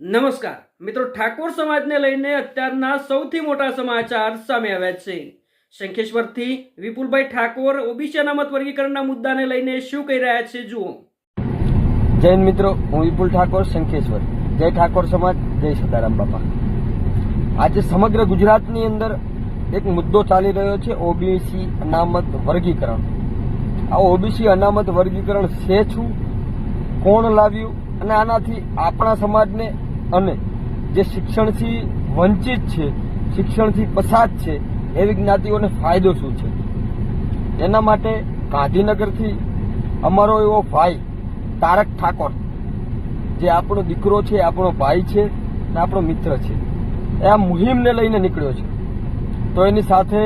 નમસ્કાર મિત્રો, ઠાકોર સમાજને લઈને અત્યારના સૌથી મોટા સમાચાર સામે આવ્યા છે. શંખેશ્વરથી વિપુલભાઈ ઠાકોર ઓબીસી અનામત વર્ગીકરણના મુદ્દાને લઈને શું કહી રહ્યા છે, જુઓ. જૈન મિત્રો, હું વિપુલ ઠાકોર, શંખેશ્વર. જય ઠાકોર સમાજ, જય સદારામ બાપા. આજે સમગ્ર ગુજરાતની અંદર એક મુદ્દો ચાલી રહ્યો છે, ઓબીસી અનામત વર્ગીકરણ. આ ઓબીસી અનામત વર્ગીકરણ છે શું, કોણ લાવ્યું અને આનાથી આપણા સમાજને અને જે શિક્ષણથી વંચિત છે, શિક્ષણથી પછાત છે એવી જ્ઞાતિઓને ફાયદો શું છે, એના માટે ગાંધીનગરથી અમારો એવો ભાઈ તારક ઠાકોર, જે આપણો દીકરો છે, આપણો ભાઈ છે અને આપણો મિત્ર છે, એ આ મુહિમને લઈને નીકળ્યો છે. તો એની સાથે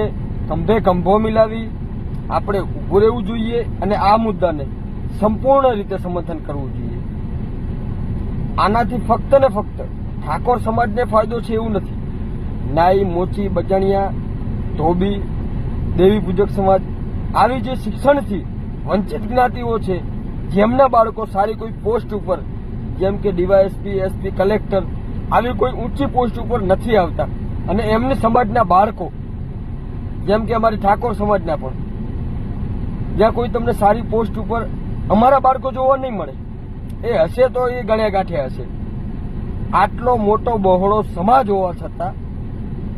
ખંભે ખંભો મિલાવી આપણે ઊભું રહેવું જોઈએ અને આ મુદ્દાને સંપૂર્ણ રીતે સમર્થન કરવું જોઈએ. આનાથી ફક્ત ને ફક્ત ઠાકોર સમાજને ફાયદો છે એવું નથી. નાઈ, મોચી, બજાણિયા, ધોબી, દેવી પૂજક સમાજ આવી જે શિક્ષણથી વંચિત જ્ઞાતિઓ છે, જેમના બાળકો સારી કોઈ પોસ્ટ ઉપર, જેમ કે ડીવાયએસપી, એસપી, કલેક્ટર આવી કોઈ ઊંચી પોસ્ટ ઉપર નથી આવતા, અને એમની સમાજના બાળકો જેમ કે અમારી ઠાકોર સમાજના પણ, જ્યાં કોઈ તમને સારી પોસ્ટ ઉપર અમારા બાળકો જોવા નહીં મળે, એ હશે તો એ ગણ્યા ગાંઠ્યા હશે. આટલો મોટો બહોળો સમાજ હોવા છતાં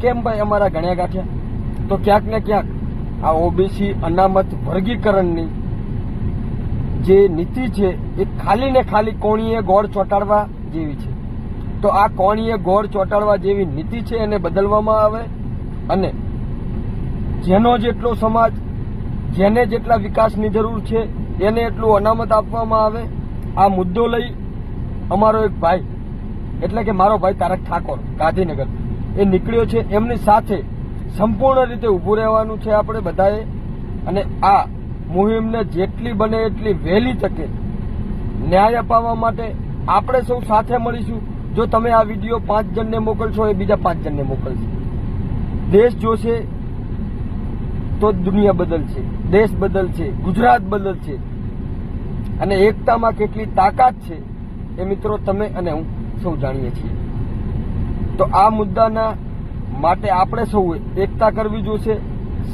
કેમ ભાઈ અમારા ગણ્યા ગાંઠ્યા? તો ક્યાંક ને ક્યાંક આ ઓબીસી અનામત વર્ગીકરણની જે નીતિ છે એ ખાલી ને ખાલી કોણીએ ગોળ ચોંટાડવા જેવી છે. તો આ કોણીએ ગોળ ચોંટાડવા જેવી નીતિ છે એને બદલવામાં આવે અને જેનો જેટલો સમાજ, જેને જેટલા વિકાસની જરૂર છે એને એટલું અનામત આપવામાં આવે. આ મુદ્દો લઈ અમારો એક ભાઈ, એટલે કે મારો ભાઈ તારક ઠાકોર ગાંધીનગર, એ નીકળ્યો છે. એમની સાથે સંપૂર્ણ રીતે ઊભું રહેવાનું છે આપણે બધાએ, અને આ મુહિમને જેટલી બને એટલી વહેલી તકે ન્યાય અપાવવા માટે આપણે સૌ સાથે મળીશું. જો તમે આ વિડીયો 5 જણને મોકલશો, એ બીજા 5 જણને મોકલશે. દેશ જોશે તો દુનિયા બદલશે, દેશ બદલશે, ગુજરાત બદલશે. અને એકતામાં કેટલી તાકાત છે એ મિત્રો તમે અને હું સૌ જાણીએ છીએ. તો આ મુદ્દાના માટે આપણે સૌએ એકતા કરવી જોઈશે.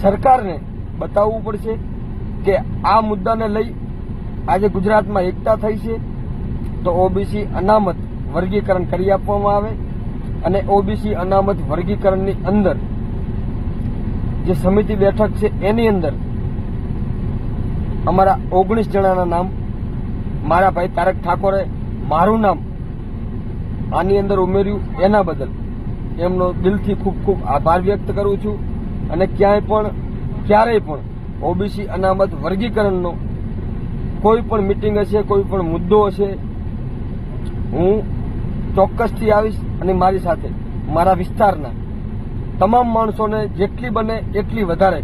સરકારને બતાવવું પડશે કે આ મુદ્દાને લઈ આજે ગુજરાતમાં એકતા થઈ છે. તો ઓબીસી અનામત વર્ગીકરણ કરી આપવામાં આવે, અને ઓબીસી અનામત વર્ગીકરણની અંદર જે સમિતિ બેઠક છે એની અંદર અમારા 19 જણાના નામ, મારા ભાઈ તારક ઠાકોરે મારું નામ આની અંદર ઉમેર્યું, એના બદલ એમનો દિલથી ખૂબ ખૂબ આભાર વ્યક્ત કરું છું. અને ક્યારેય પણ ઓબીસી અનામત વર્ગીકરણનો કોઈ પણ મિટિંગ હશે, કોઈ પણ મુદ્દો હશે, હું ચોક્કસથી આવીશ અને મારી સાથે મારા વિસ્તારના તમામ માણસોને જેટલી બને એટલી વધારે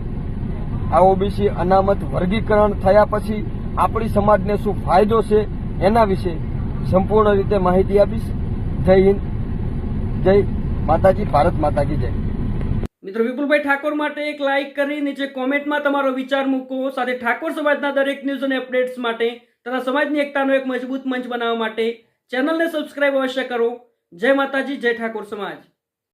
આ ઓબીસી અનામત વર્ગીકરણ થયા પછી આપણી સમાજને શું ફાયદો છે એના વિશે સંપૂર્ણ રીતે માહિતી આપીશ. જય હિન્દ, જય માતાજી, ભારત માતા કી જય. મિત્રો, વિપુલભાઈ ઠાકોર માટે એક લાઇક કરી નીચે કોમેન્ટમાં તમારો વિચાર મૂકો. સાથે ઠાકોર સમાજના દરેક ન્યૂઝ અને અપડેટ્સ માટે તથા સમાજની એકતાનો એક મજબૂત મંચ બનાવવા માટે ચેનલને સબસ્ક્રાઇબ અવશ્ય કરો. જય માતાજી, જય ઠાકોર સમાજ.